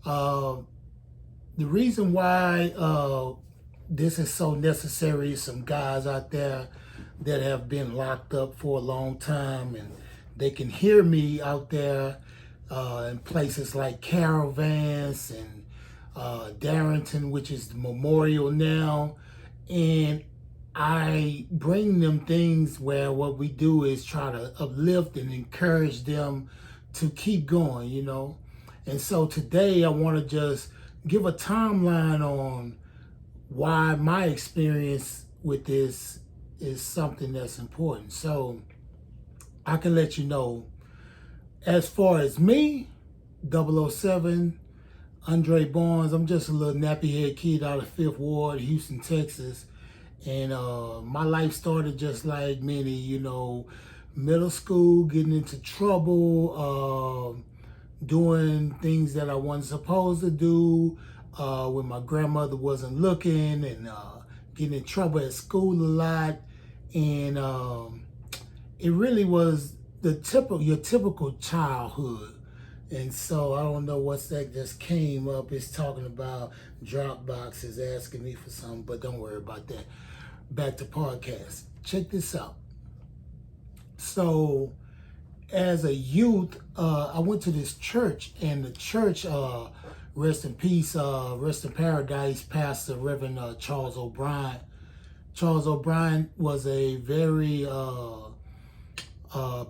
Uh, the reason why this is so necessary is some guys out there that have been locked up for a long time, and they can hear me out there in places like Caravans and Darrington, which is the memorial now. And I bring them things where what we do is try to uplift and encourage them to keep going. And so today I want to just give a timeline on why my experience with this is something that's important. So I can let you know, as far as me, 007, Andre Barnes, I'm just a little nappy head kid out of Fifth Ward, Houston, Texas. And my life started just like many, middle school, getting into trouble, doing things that I wasn't supposed to do when my grandmother wasn't looking, and getting in trouble at school a lot. And it really was your typical childhood. And so I don't know what's that just came up. It's talking about Dropbox is asking me for something, but don't worry about that. Back to podcast. Check this out. So as a youth, I went to this church, and the church, rest in peace, rest in paradise, Pastor Reverend Charles O'Brien. Charles O'Brien was a very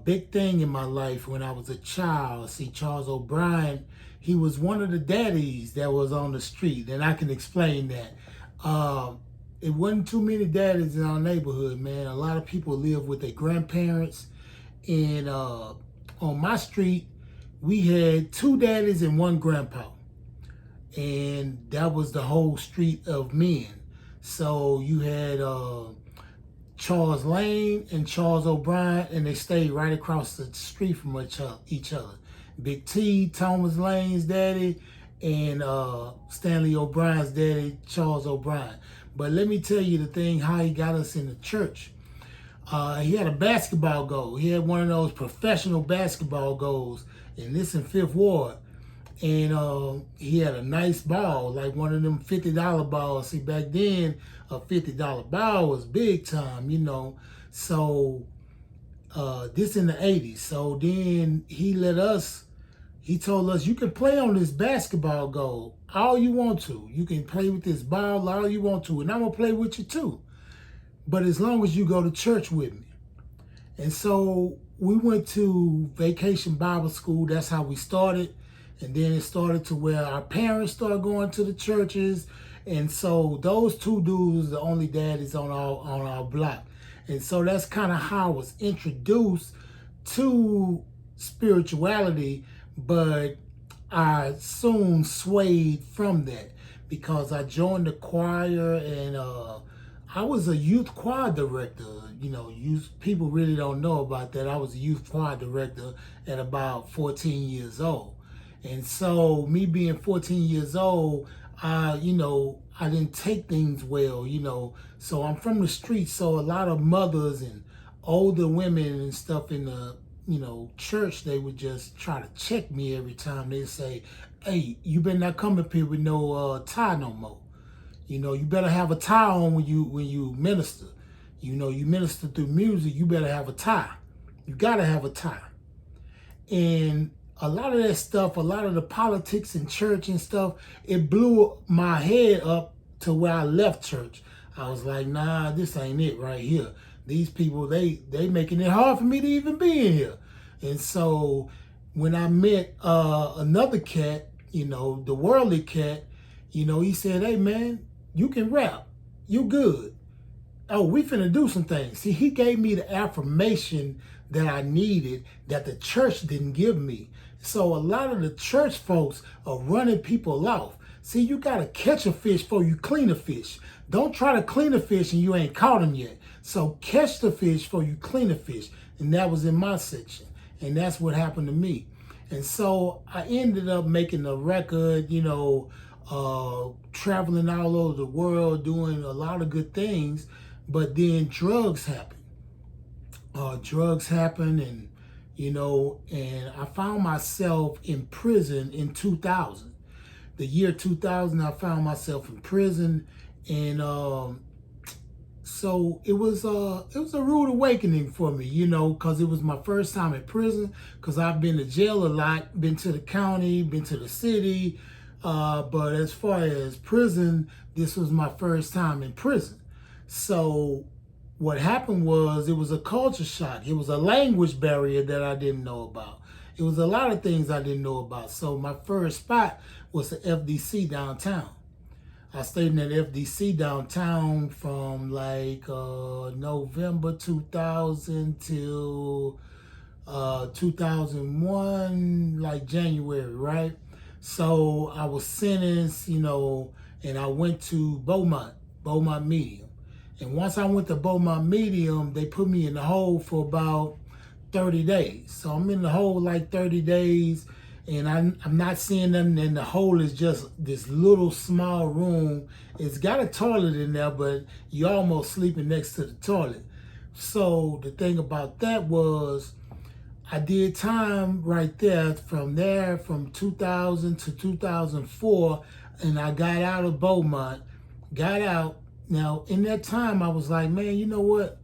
big thing in my life when I was a child. See, Charles O'Brien, he was one of the daddies that was on the street, and I can explain that. It wasn't too many daddies in our neighborhood, man. A lot of people lived with their grandparents, and on my street, we had two daddies and one grandpa, and that was the whole street of men. So you had Charles Lane and Charles O'Brien, and they stayed right across the street from each other. Big T, Thomas Lane's daddy, and Stanley O'Brien's daddy, Charles O'Brien. But let me tell you the thing, how he got us in the church. He had a basketball goal. He had one of those professional basketball goals, and this in Fifth Ward. And he had a nice ball, like one of them $50 balls. See, back then, a $50 ball was big time. So this in the 80s. So then he told us, you can play on this basketball goal all you want to. You can play with this ball all you want to, and I'm going to play with you too. But as long as you go to church with me. And so we went to Vacation Bible School. That's how we started. And then it started to where our parents started going to the churches. And so those two dudes are the only daddies on our block. And so that's kind of how I was introduced to spirituality, but I soon swayed from that because I joined the choir, and I was a youth choir director. Youth people really don't know about that. I was a youth choir director at about 14 years old. And so me being 14 years old, I didn't take things well. So I'm from the streets. So a lot of mothers and older women and stuff in the, church, they would just try to check me every time. They'd say, hey, you better not come up here with no tie no more. You better have a tie on when you minister. You minister through music, you better have a tie. You got to have a tie. And a lot of that stuff, a lot of the politics in church and stuff, it blew my head up to where I left church. I was like, nah, this ain't it right here. These people, they making it hard for me to even be in here. And so when I met another cat, the worldly cat, he said, hey man, you can rap. You good. Oh, we finna do some things. See, he gave me the affirmation that I needed that the church didn't give me. So a lot of the church folks are running people off. See, you got to catch a fish before you clean a fish. Don't try to clean a fish and you ain't caught him yet. So catch the fish before you clean a fish. And that was in my section. And that's what happened to me. And so I ended up making a record, traveling all over the world, doing a lot of good things. But then drugs happened. And I found myself in prison in 2000. the year 2000, I found myself in prison, and so it was a rude awakening for me, you know, because it was my first time in prison. Because I've been to jail a lot, been to the county, been to the city, but as far as prison, this was my first time in prison. So what happened was, it was a culture shock. It was a language barrier that I didn't know about. It was a lot of things I didn't know about. So my first spot was the FDC downtown. I stayed in that FDC downtown from like November 2000 till 2001, like January, right? So I was sentenced, you know, and I went to Beaumont Medium. And once I went to Beaumont Medium, they put me in the hole for about 30 days. So I'm in the hole like 30 days, and I'm not seeing nothing, and the hole is just this little small room. It's got a toilet in there, but you're almost sleeping next to the toilet. So the thing about that was, I did time right there from 2000 to 2004, and I got out of Beaumont, got out. Now, in that time, I was like, man, you know what?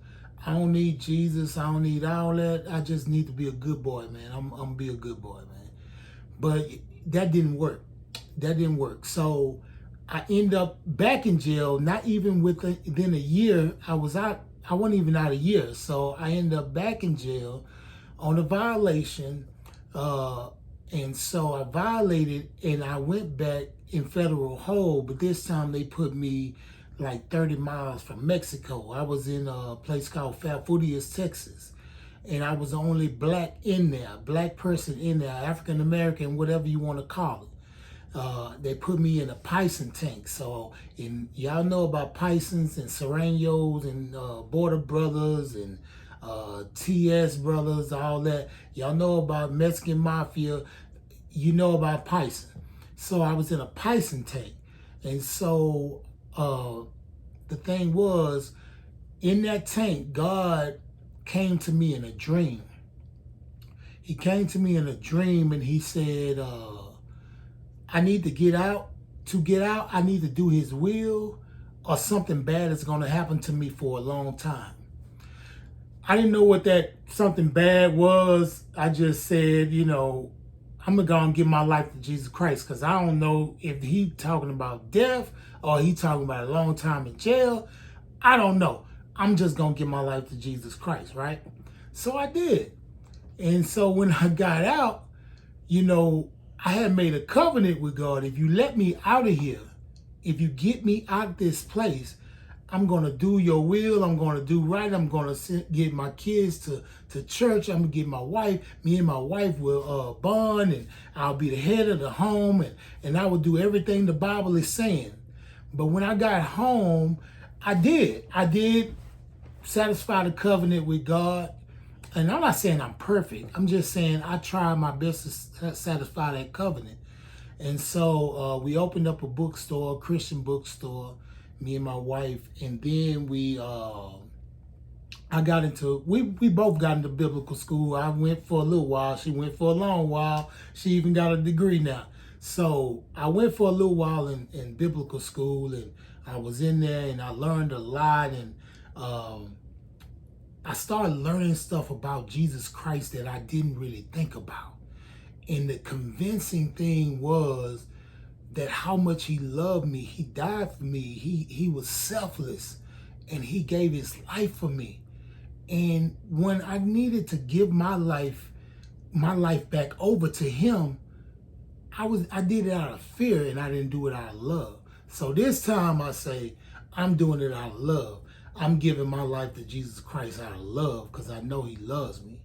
I don't need Jesus. I don't need all that. I just need to be a good boy, man. I'm going to be a good boy, man. But that didn't work. That didn't work. So I end up back in jail, not even within a year. I was out. I wasn't even out a year. So I ended up back in jail on a violation. And so I violated, and I went back in federal hold. But this time they put me like 30 miles from Mexico. I was in a place called Falfurrias, Texas. And I was the only black in there, black person in there, African American, whatever you want to call it. They put me in a Pison tank. So, y'all know about Pisons and Serranos and Border Brothers and TS Brothers, all that. Y'all know about Mexican Mafia. You know about Pison. So I was in a Pison tank. And so the thing was, in that tank, God came to me in a dream. He came to me in a dream, and he said, I need to get out. To get out, I need to do his will, or something bad is going to happen to me for a long time. I didn't know what that something bad was. I just said, you know, I'm going to go and give my life to Jesus Christ, because I don't know if he talking about death or he talking about a long time in jail. I don't know. I'm just going to give my life to Jesus Christ, right? So I did. And so when I got out, you know, I had made a covenant with God. If you let me out of here, if you get me out of this place, I'm going to do your will. I'm going to do right. I'm going to get my kids to church. I'm going to get my wife. Me and my wife will bond, and I'll be the head of the home, and I will do everything the Bible is saying. But when I got home, I did satisfy the covenant with God. And I'm not saying I'm perfect. I'm just saying I tried my best to satisfy that covenant. And so we opened up a bookstore, a Christian bookstore, me and my wife. And then we both got into biblical school. I went for a little while. She went for a long while. She even got a degree now. So I went for a little while in biblical school, and I was in there, and I learned a lot. And I started learning stuff about Jesus Christ that I didn't really think about. And the convincing thing was that how much he loved me. He died for me. He was selfless, and he gave his life for me. And when I needed to give my life back over to him, I did it out of fear, and I didn't do it out of love. So this time I say, I'm doing it out of love. I'm giving my life to Jesus Christ out of love, because I know he loves me,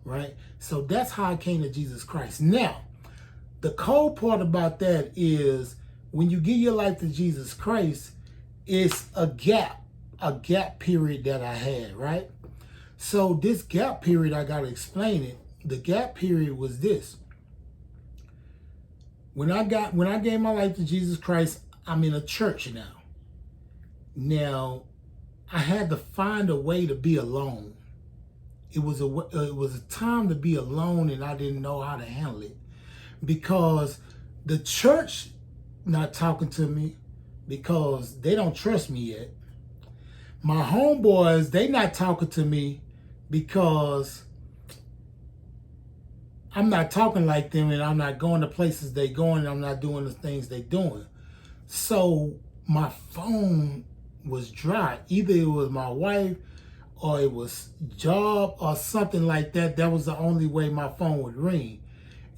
right? So that's how I came to Jesus Christ. Now, the cold part about that is, when you give your life to Jesus Christ, it's a gap period that I had, right? So this gap period, I got to explain it. The gap period was this. When I gave my life to Jesus Christ, I'm in a church now. Now, I had to find a way to be alone. It was a time to be alone, and I didn't know how to handle it, because the church not talking to me because they don't trust me yet. My homeboys, they not talking to me because I'm not talking like them and I'm not going to places they going and I'm not doing the things they doing. So my phone was dry. Either it was my wife or it was job or something like that. That was the only way my phone would ring.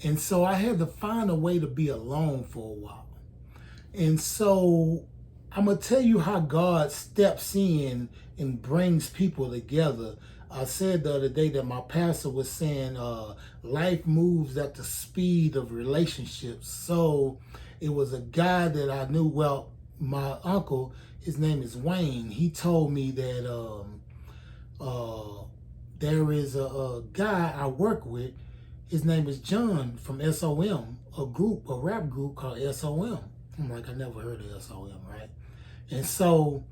And so I had to find a way to be alone for a while. And so I'm going to tell you how God steps in and brings people together. I said the other day that my pastor was saying life moves at the speed of relationships. So it was a guy that I knew, well, my uncle, his name is Wayne. He told me that there is a guy I work with. His name is John from SOM, a rap group called SOM. I'm like, I never heard of SOM, right? And so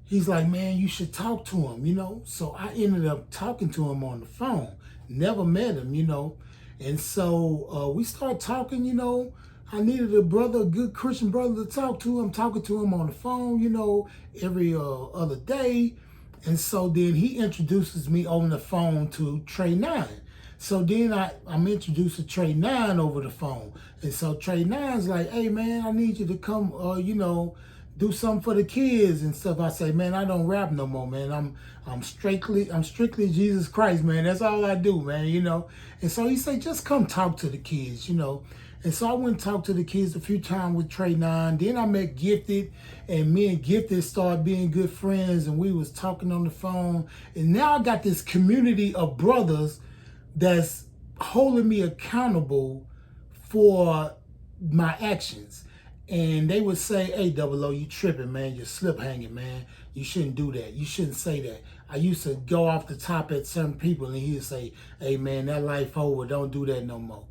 he's like, man, you should talk to him, you know? So I ended up talking to him on the phone. Never met him, you know? And so we started talking, you know? I needed a brother, a good Christian brother to talk to. I'm talking to him on the phone, you know, every other day. And so then he introduces me on the phone to Trey 9. So then I'm introduced to Trey 9 over the phone. And so Trey 9's like, hey, man, I need you to come, you know, do something for the kids and stuff. I say, man, I don't rap no more, man. I'm strictly Jesus Christ, man. That's all I do, man, you know. And so he said, just come talk to the kids, you know. And so I went and talked to the kids a few times with Trey 9. Then I met Gifted, and me and Gifted started being good friends, and we was talking on the phone. And now I got this community of brothers that's holding me accountable for my actions. And they would say, hey, Double O, you tripping, man. You're slip hanging, man. You shouldn't do that. You shouldn't say that. I used to go off the top at certain people, and he would say, hey, man, that life over. Don't do that no more.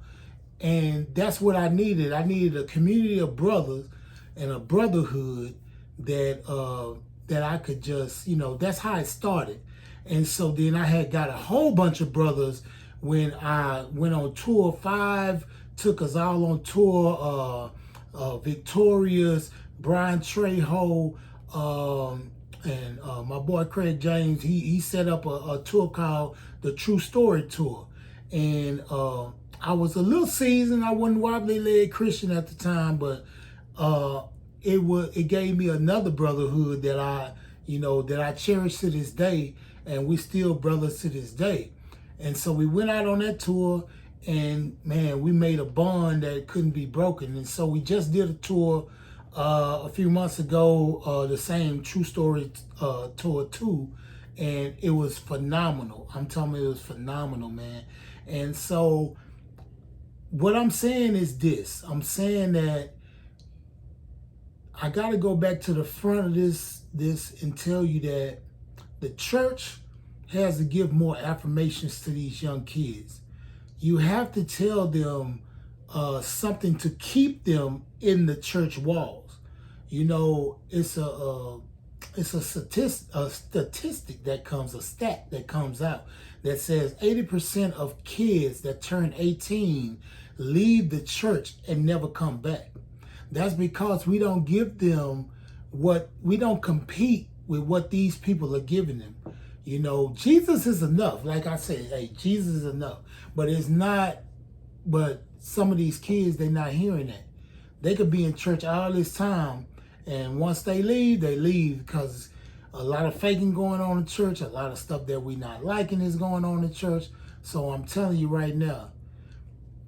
And that's what I needed. I needed a community of brothers and a brotherhood that I could just, you know, that's how it started. And so then I had got a whole bunch of brothers when I went on tour. 5 took us all on tour. Victorious, Brian Trejo, and my boy Craig James. He set up a tour called the True Story Tour. And I was a little seasoned. I wasn't wobbly leg Christian at the time, but it gave me another brotherhood that I cherish to this day, and we still brothers to this day. And so we went out on that tour, and man, we made a bond that couldn't be broken. And so we just did a tour a few months ago, the same True Story tour 2, and it was phenomenal. I'm telling you, it was phenomenal, man. And so what I'm saying is this. I'm saying that I got to go back to the front of this and tell you that the church has to give more affirmations to these young kids. You have to tell them something to keep them in the church walls. You know, it's a statistic that comes, a stat that comes out that says 80% of kids that turn 18 leave the church and never come back. That's because we don't give them we don't compete with what these people are giving them. You know, Jesus is enough. Like I said, hey, Jesus is enough. But it's not, but some of these kids, they're not hearing that. They could be in church all this time, and once they leave because a lot of faking going on in church, a lot of stuff that we not liking is going on in church. So I'm telling you right now,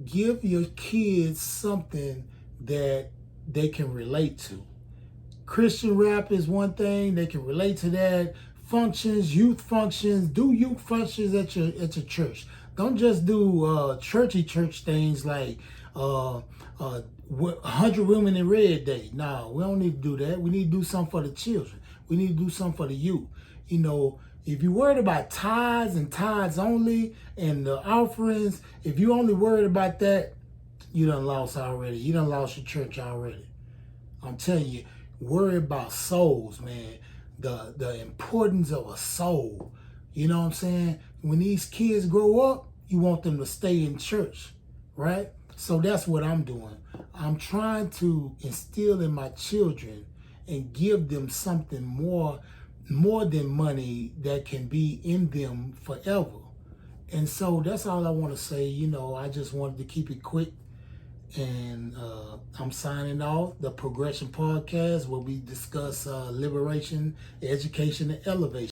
give your kids something that they can relate to. Christian rap is one thing, they can relate to that. Functions, youth functions, do youth functions at your church. Don't just do church things like 100 Women in Red Day. No, we don't need to do that. We need to do something for the children. We need to do something for the youth. You know, if you're worried about tithes and tithes only and the offerings, if you only worried about that, you done lost already. You done lost your church already. I'm telling you, worry about souls, man. The importance of a soul. You know what I'm saying? When these kids grow up, you want them to stay in church, right? So that's what I'm doing. I'm trying to instill in my children and give them something more than money that can be in them forever. And so that's all I want to say. I just wanted to keep it quick. And I'm signing off. The Progression Podcast, where we discuss liberation, education, and elevation.